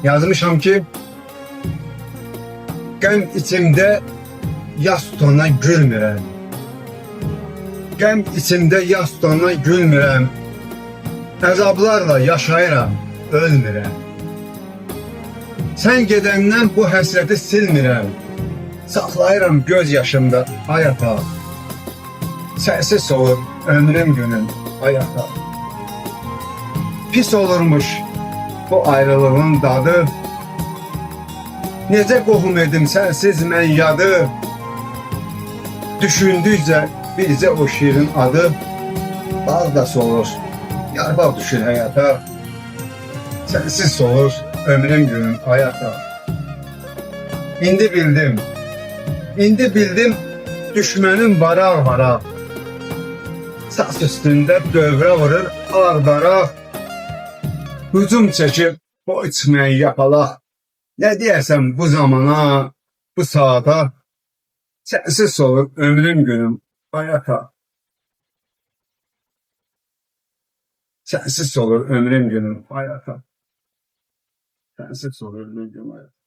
Yazmışam ki, qəm içimdə yas tutandan gülmürəm. Qəm içimdə yas tutandan gülmürəm. Əzablarla yaşayıram, ölmürəm. Sən gedəndən bu həsrəti silmirəm. Saxlayıram göz yaşımda ay ata. Səsiz olur ömrüm günüm ay ata. Pis olurmuş bu ayrılığın dadı. Necə qohum edim sənsiz mən yadı. Düşündükcə bizə o şirin adı. Bağ da solur, yarpaq düşür həyata. Sənsiz solur ömrüm günüm ay ata. İndi bildim düşmənim varaq. Saz üstündə dövrə vurur ardaraq. Hücum çəkib bu içməyi yapalaq. Ne diyesem bu zamana, bu saata, sensiz olur ömrüm günüm hayata. Sensiz olur ömrüm günüm hayata. Sensiz olur ömrüm günüm hayata.